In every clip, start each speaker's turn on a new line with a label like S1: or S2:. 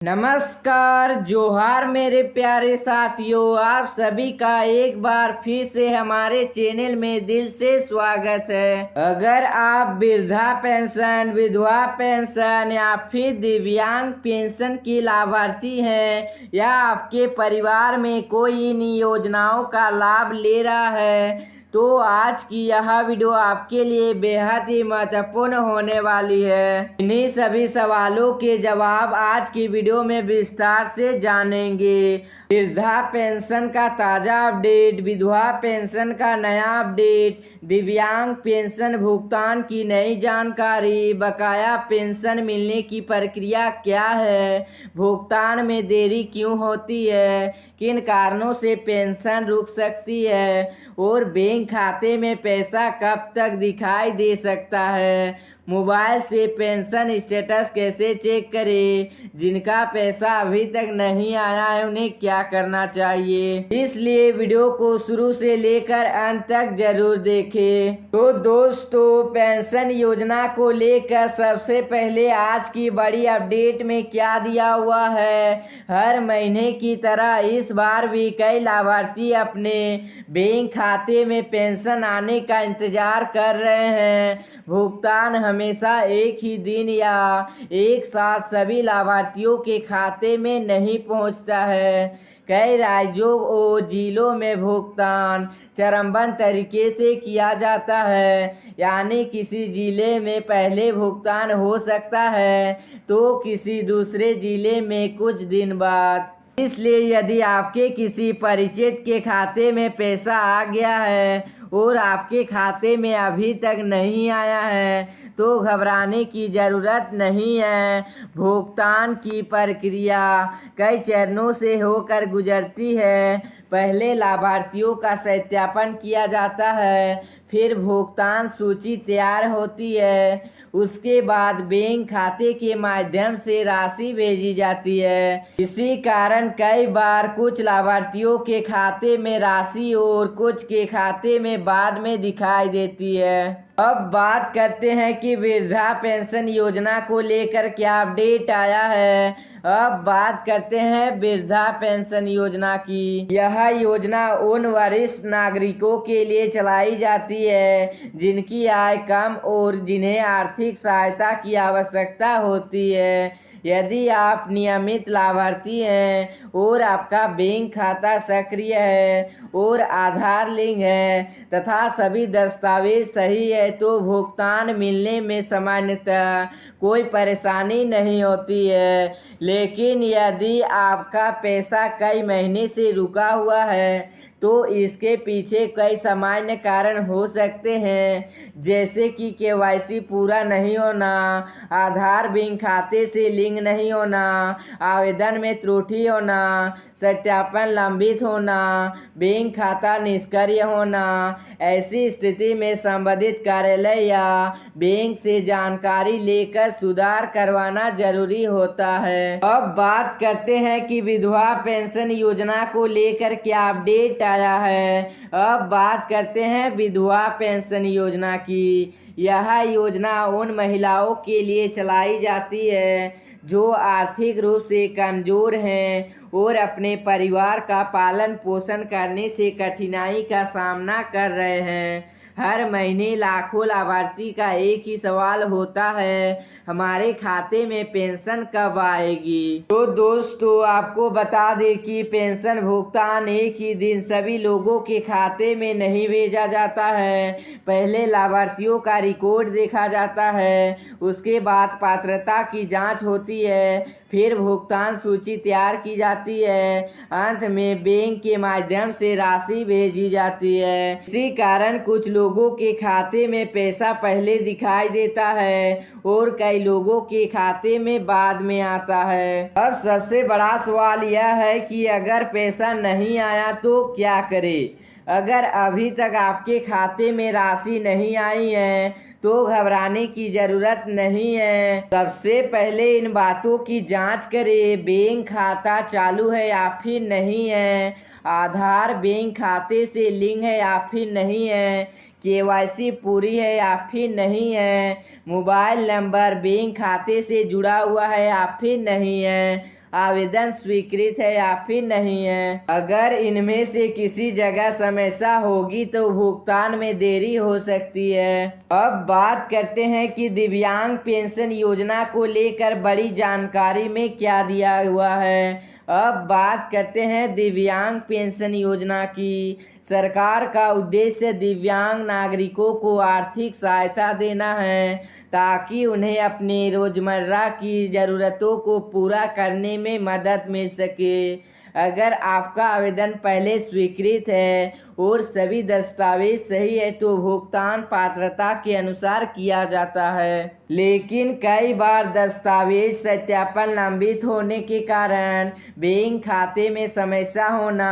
S1: नमस्कार, जोहार मेरे प्यारे साथियों। आप सभी का एक बार फिर से हमारे चैनल में दिल से स्वागत है। अगर आप वृद्धा पेंशन, विधवा पेंशन या फिर दिव्यांग पेंशन की लाभार्थी हैं या आपके परिवार में कोई इन योजनाओं का लाभ ले रहा है तो आज की यह वीडियो आपके लिए बेहद ही महत्वपूर्ण होने वाली है। इन्हीं सभी सवालों के जवाब आज की वीडियो में विस्तार से जानेंगे। वृद्धा पेंशन का ताज़ा अपडेट, विधवा पेंशन का नया अपडेट, दिव्यांग पेंशन भुगतान की नई जानकारी, बकाया पेंशन मिलने की प्रक्रिया क्या है, भुगतान में देरी क्यों होती है, किन कारणों से पेंशन रुक सकती है और बैंक खाते में पैसा कब तक दिखाई दे सकता है। मोबाइल से पेंशन स्टेटस कैसे चेक करें, जिनका पैसा अभी तक नहीं आया है उन्हें क्या करना चाहिए। इसलिए वीडियो को शुरू से लेकर अंत तक जरूर देखें। तो दोस्तों, पेंशन योजना को लेकर सबसे पहले आज की बड़ी अपडेट में क्या दिया हुआ है। हर महीने की तरह इस बार भी कई लाभार्थी अपने बैंक खाते में पेंशन आने का इंतजार कर रहे हैं। भुगतान हमेशा एक ही दिन या एक साथ सभी लाभार्थियों के खाते में नहीं पहुंचता है। कई राज्यों और जिलों में भुगतान चरणबद्ध तरीके से किया जाता है, यानी किसी जिले में पहले भुगतान हो सकता है तो किसी दूसरे जिले में कुछ दिन बाद। इसलिए यदि आपके किसी परिचित के खाते में पैसा आ गया है और आपके खाते में अभी तक नहीं आया है तो घबराने की ज़रूरत नहीं है। भुगतान की प्रक्रिया कई चरणों से होकर गुजरती है। पहले लाभार्थियों का सत्यापन किया जाता है, फिर भुगतान सूची तैयार होती है, उसके बाद बैंक खाते के माध्यम से राशि भेजी जाती है। इसी कारण कई बार कुछ लाभार्थियों के खाते में राशि और कुछ के खाते में बाद में दिखाई देती है। अब बात करते हैं कि वृद्धा पेंशन योजना को लेकर क्या अपडेट आया है। अब बात करते हैं वृद्धा पेंशन योजना की। यह योजना उन वरिष्ठ नागरिकों के लिए चलाई जाती है जिनकी आय कम और जिन्हें आर्थिक सहायता की आवश्यकता होती है। यदि आप नियमित लाभार्थी हैं और आपका बैंक खाता सक्रिय है और आधार लिंक है तथा सभी दस्तावेज सही है तो भुगतान मिलने में सामान्यतः कोई परेशानी नहीं होती है। लेकिन यदि आपका पैसा कई महीने से रुका हुआ है तो इसके पीछे कई सामान्य कारण हो सकते हैं, जैसे कि केवाईसी पूरा नहीं होना, आधार बैंक खाते से लिंक नहीं होना, आवेदन में त्रुटि होना, सत्यापन लंबित होना, बैंक खाता निष्क्रिय होना। ऐसी स्थिति में संबंधित कार्यालय या बैंक से जानकारी लेकर सुधार करवाना जरूरी होता है। अब बात करते हैं कि विधवा पेंशन योजना को लेकर क्या अपडेट आया है। अब बात करते हैं विधवा पेंशन योजना की। यह योजना उन महिलाओं के लिए चलाई जाती है जो आर्थिक रूप से कमजोर हैं और अपने परिवार का पालन पोषण करने से कठिनाई का सामना कर रहे हैं। हर महीने लाखों लाभार्थी का एक ही सवाल होता है, हमारे खाते में पेंशन कब आएगी। तो दोस्तों, आपको बता दें कि पेंशन भुगतान एक ही दिन सभी लोगों के खाते में नहीं भेजा जाता है। पहले लाभार्थियों का रिकॉर्ड देखा जाता है, उसके बाद पात्रता की जांच होती है, फिर भुगतान सूची तैयार की जाती है, अंत में बैंक के माध्यम से राशि भेजी जाती है। इसी कारण कुछ लोगों के खाते में पैसा पहले दिखाई देता है और कई लोगों के खाते में बाद में आता है। अब सबसे बड़ा सवाल यह है कि अगर पैसा नहीं आया तो क्या करें। अगर अभी तक आपके खाते में राशि नहीं आई है तो घबराने की ज़रूरत नहीं है। सबसे पहले इन बातों की जांच करें, बैंक खाता चालू है या फिर नहीं है, आधार बैंक खाते से लिंक है या फिर नहीं है, केवाईसी पूरी है या फिर नहीं है, मोबाइल नंबर बैंक खाते से जुड़ा हुआ है या फिर नहीं है, आवेदन स्वीकृत है या फिर नहीं है। अगर इनमें से किसी जगह समस्या होगी तो भुगतान में देरी हो सकती है। अब बात करते हैं कि दिव्यांग पेंशन योजना को लेकर बड़ी जानकारी में क्या दिया हुआ है। अब बात करते हैं दिव्यांग पेंशन योजना की। सरकार का उद्देश्य दिव्यांग नागरिकों को आर्थिक सहायता देना है ताकि उन्हें अपनी रोजमर्रा की ज़रूरतों को पूरा करने में मदद मिल सके। अगर आपका आवेदन पहले स्वीकृत है और सभी दस्तावेज सही है तो भुगतान पात्रता के अनुसार किया जाता है। लेकिन कई बार दस्तावेज सत्यापन लंबित होने के कारण, बैंक खाते में समस्या होना,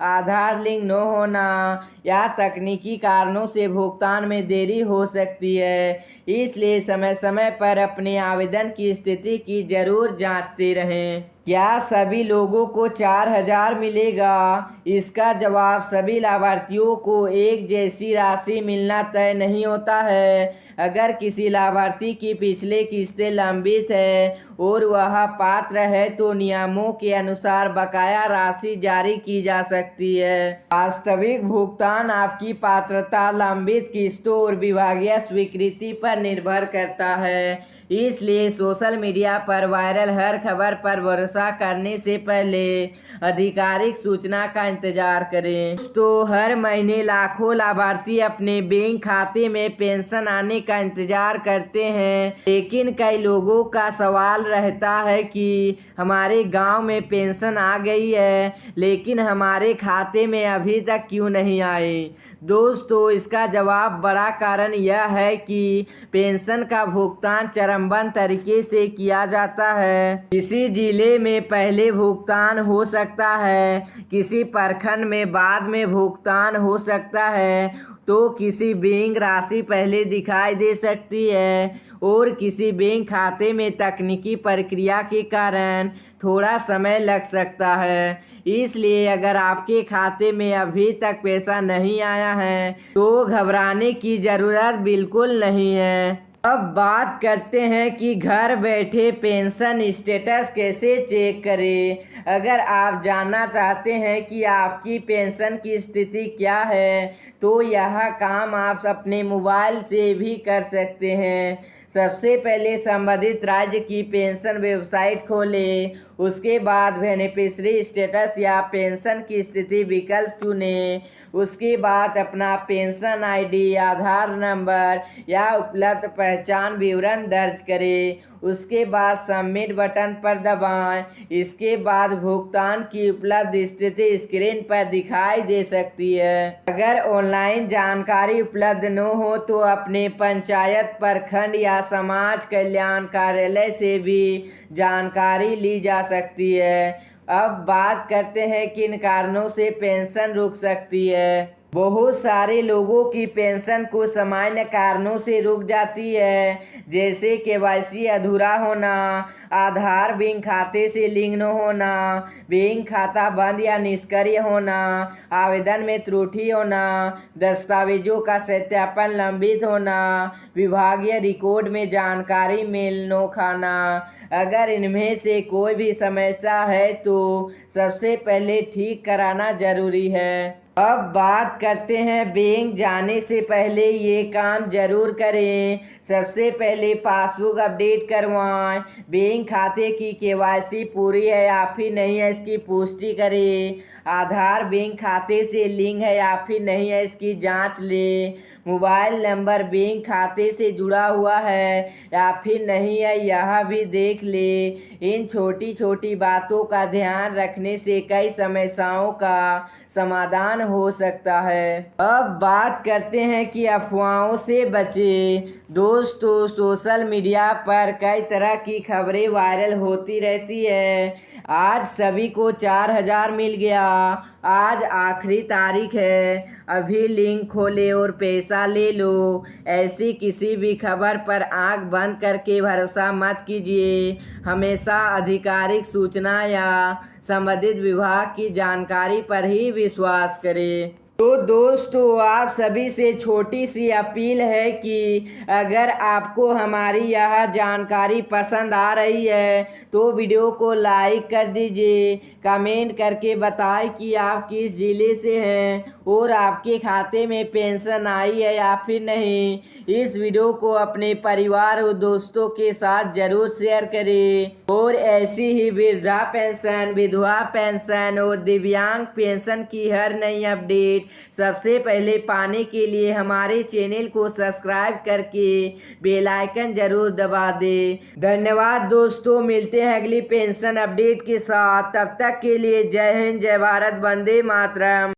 S1: आधार लिंक न होना या तकनीकी कारणों से भुगतान में देरी हो सकती है। इसलिए समय समय पर अपने आवेदन की स्थिति की जरूर जांचते रहें। क्या सभी लोगों को 4,000 मिलेगा? इसका जवाब सभी लाभार्थियों को एक जैसी राशि मिलना तय नहीं होता है। अगर किसी लाभार्थी की पिछले किस्तें लंबित है और वह पात्र है तो नियमों के अनुसार बकाया राशि जारी की जा सकती है। वास्तविक भुगतान आपकी पात्रता, लंबित किस्तों और विभागीय स्वीकृति पर निर्भर करता है। इसलिए सोशल मीडिया पर वायरल हर खबर पर भरोसा करने से पहले आधिकारिक सूचना का इंतजार करें। तो हर महीने लाखों लाभार्थी अपने बैंक खाते में पेंशन आने का इंतजार करते हैं, लेकिन कई लोगों का सवाल रहता है कि हमारे गांव में पेंशन आ गई है लेकिन हमारे खाते में अभी तक क्यों नहीं आई। दोस्तों, इसका जवाब बड़ा कारण यह है कि पेंशन का भुगतान चरणबद्ध तरीके से किया जाता है। किसी जिले में पहले भुगतान हो सकता है, किसी प्रखंड में बाद में भुगतान हो सकता है, तो किसी बैंक राशि पहले दिखाई दे सकती है और किसी बैंक खाते में तकनीकी प्रक्रिया के कारण थोड़ा समय लग सकता है। इसलिए अगर आपके खाते में अभी तक पैसा नहीं आया है तो घबराने की ज़रूरत बिल्कुल नहीं है। अब बात करते हैं कि घर बैठे पेंशन स्टेटस कैसे चेक करें। अगर आप जानना चाहते हैं कि आपकी पेंशन की स्थिति क्या है तो यह काम आप अपने मोबाइल से भी कर सकते हैं। सबसे पहले संबंधित राज्य की पेंशन वेबसाइट खोलें, उसके बाद बेनिफिशियरी स्टेटस या पेंशन की स्थिति विकल्प चुनें। उसके बाद अपना पेंशन आईडी, आधार नंबर या उपलब्ध पहचान विवरण दर्ज करें। उसके बाद सबमिट बटन पर दबाएं। इसके बाद भुगतान की उपलब्ध स्थिति स्क्रीन पर दिखाई दे सकती है। अगर ऑनलाइन जानकारी उपलब्ध न हो तो अपने पंचायत, प्रखंड या समाज कल्याण कार्यालय से भी जानकारी ली जा सकती है। अब बात करते हैं किन कारणों से पेंशन रुक सकती है। बहुत सारे लोगों की पेंशन कुछ सामान्य कारणों से रुक जाती है, जैसे केवाईसी अधूरा होना, आधार बैंक खाते से लिंक न होना, बैंक खाता बंद या निष्क्रिय होना, आवेदन में त्रुटि होना, दस्तावेजों का सत्यापन लंबित होना, विभागीय रिकॉर्ड में जानकारी मेल न खाना। अगर इनमें से कोई भी समस्या है तो सबसे पहले ठीक कराना जरूरी है। अब बात करते हैं बैंक जाने से पहले ये काम जरूर करें। सबसे पहले पासबुक अपडेट करवाएं। बैंक खाते की केवाईसी पूरी है या फिर नहीं है इसकी पुष्टि करें। आधार बैंक खाते से लिंक है या फिर नहीं है इसकी जांच लें। मोबाइल नंबर बैंक खाते से जुड़ा हुआ है या फिर नहीं है यह भी देख ले। इन छोटी छोटी बातों का ध्यान रखने से कई समस्याओं का समाधान हो सकता है। अब बात करते हैं कि अफवाहों से बचें। दोस्तों, सोशल मीडिया पर कई तरह की खबरें वायरल होती रहती है। आज सभी को 4,000 मिल गया, आज आखिरी तारीख है, अभी लिंक खोले और पैसा ले लो। ऐसी किसी भी खबर पर आंख बंद करके भरोसा मत कीजिए। हमेशा आधिकारिक सूचना या संबंधित विभाग की जानकारी पर ही विश्वास करें। तो दोस्तों, आप सभी से छोटी सी अपील है कि अगर आपको हमारी यह जानकारी पसंद आ रही है तो वीडियो को लाइक कर दीजिए, कमेंट करके बताएं कि आप किस ज़िले से हैं और आपके खाते में पेंशन आई है या फिर नहीं। इस वीडियो को अपने परिवार और दोस्तों के साथ ज़रूर शेयर करें और ऐसी ही वृद्धा पेंशन, विधवा पेंशन और दिव्यांग पेंशन की हर नई अपडेट सबसे पहले पाने के लिए हमारे चैनल को सब्सक्राइब करके बेल आइकन जरूर दबा दें। धन्यवाद दोस्तों, मिलते हैं अगली पेंशन अपडेट के साथ। तब तक के लिए जय हिंद, जय भारत, वंदे मातरम।